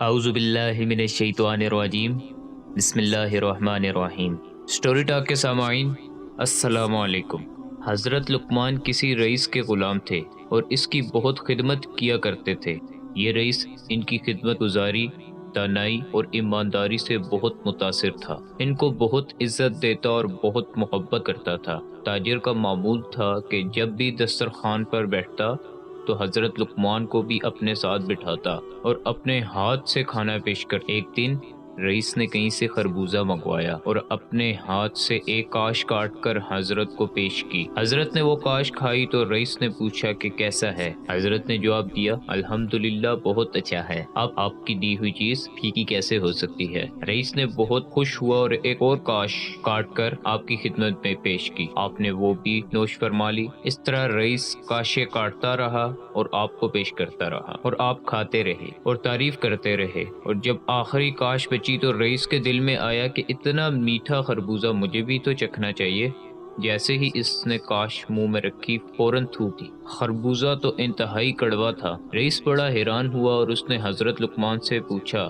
اعوذ باللہ من الشیطان الرجیم، بسم اللہ الرحمن الرحیم۔ سٹوری ٹاک کے سامعین، السلام علیکم۔ حضرت لقمان کسی رئیس کے غلام تھے اور اس کی بہت خدمت کیا کرتے تھے۔ یہ رئیس ان کی خدمت گزاری، دانائی اور ایمانداری سے بہت متاثر تھا۔ ان کو بہت عزت دیتا اور بہت محبت کرتا تھا۔ تاجر کا معمول تھا کہ جب بھی دسترخوان پر بیٹھتا تو حضرت لقمان کو بھی اپنے ساتھ بٹھاتا اور اپنے ہاتھ سے کھانا پیش کر۔ ایک دن رئیس نے کہیں سے خربوزہ منگوایا اور اپنے ہاتھ سے ایک کاش کاٹ کر حضرت کو پیش کی۔ حضرت نے وہ کاش کھائی تو رئیس نے پوچھا کہ کیسا ہے؟ حضرت نے جواب دیا، الحمدللہ بہت اچھا ہے۔ اب آپ کی دی ہوئی چیز پھیکی کیسے ہو سکتی ہے؟ رئیس نے بہت خوش ہوا اور ایک اور کاش کاٹ کر آپ کی خدمت میں پیش کی۔ آپ نے وہ بھی نوش فرما لی۔ اس طرح رئیس کاشیں کاٹتا رہا اور آپ کو پیش کرتا رہا اور آپ کھاتے رہے اور تعریف کرتے رہے، اور جب آخری کاش بچی تو رئیس کے دل میں آیا کہ اتنا میٹھا خربوزہ مجھے بھی تو چکھنا چاہیے۔ جیسے ہی اس نے کاش منہ میں رکھی فوراً تھوک دی۔ خربوزہ تو انتہائی کڑوا تھا۔ رئیس بڑا حیران ہوا اور اس نے حضرت لقمان سے پوچھا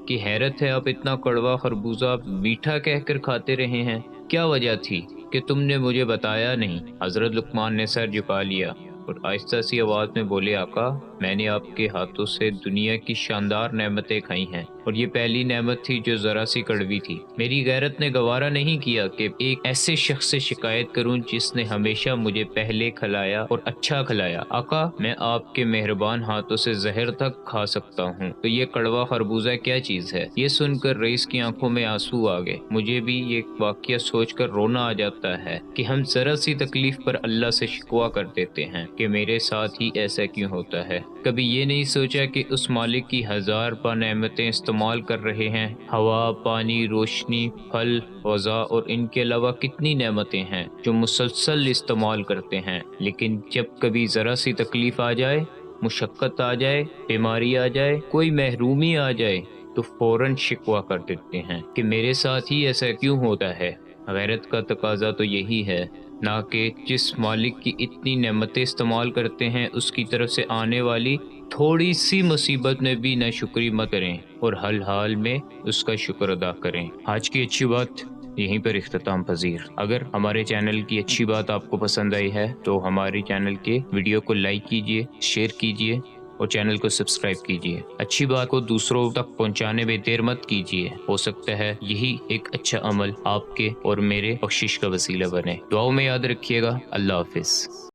کہ حیرت ہے، آپ اتنا کڑوا خربوزہ میٹھا کہہ کر کھاتے رہے ہیں، کیا وجہ تھی کہ تم نے مجھے بتایا نہیں؟ حضرت لقمان نے سر جھکا لیا اور آہستہ سی آواز میں بولے، آقا میں نے آپ کے ہاتھوں سے دنیا کی شاندار نعمتیں کھائی ہیں، اور یہ پہلی نعمت تھی جو ذرا سی کڑوی تھی۔ میری غیرت نے گوارا نہیں کیا کہ ایک ایسے شخص سے شکایت کروں جس نے ہمیشہ مجھے پہلے کھلایا اور اچھا کھلایا۔ آقا میں آپ کے مہربان ہاتھوں سے زہر تک کھا سکتا ہوں، تو یہ کڑوا خربوزہ کیا چیز ہے؟ یہ سن کر رئیس کی آنکھوں میں آنسو آ گئے۔ مجھے بھی یہ واقعہ سوچ کر رونا آ جاتا ہے کہ ہم ذرا سی تکلیف پر اللہ سے شکوہ کر دیتے ہیں کہ میرے ساتھ ہی ایسا کیوں ہوتا ہے۔ کبھی یہ نہیں سوچا کہ اس مالک کی ہزار با نعمتیں استعمال کر رہے ہیں، ہوا، پانی، روشنی، پھل، غذا، اور ان کے علاوہ کتنی نعمتیں ہیں جو مسلسل استعمال کرتے ہیں، لیکن جب کبھی ذرا سی تکلیف آ جائے، مشقت آ جائے، بیماری آ جائے، کوئی محرومی آ جائے تو فوراً شکوہ کر دیتے ہیں کہ میرے ساتھ ہی ایسا کیوں ہوتا ہے۔ غیرت کا تقاضا تو یہی ہے، نہ کہ جس مالک کی اتنی نعمتیں استعمال کرتے ہیں اس کی طرف سے آنے والی تھوڑی سی مصیبت میں بھی نہ شکری مت کریں اور ہر حال میں اس کا شکر ادا کریں۔ آج کی اچھی بات یہیں پر اختتام پذیر۔ اگر ہمارے چینل کی اچھی بات آپ کو پسند آئی ہے تو ہمارے چینل کے ویڈیو کو لائک کیجئے، شیئر کیجئے اور چینل کو سبسکرائب کیجئے۔ اچھی بات کو دوسروں تک پہنچانے میں دیر مت کیجئے، ہو سکتا ہے یہی ایک اچھا عمل آپ کے اور میرے بخشش کا وسیلہ بنے۔ دعاؤں میں یاد رکھیے گا۔ اللہ حافظ۔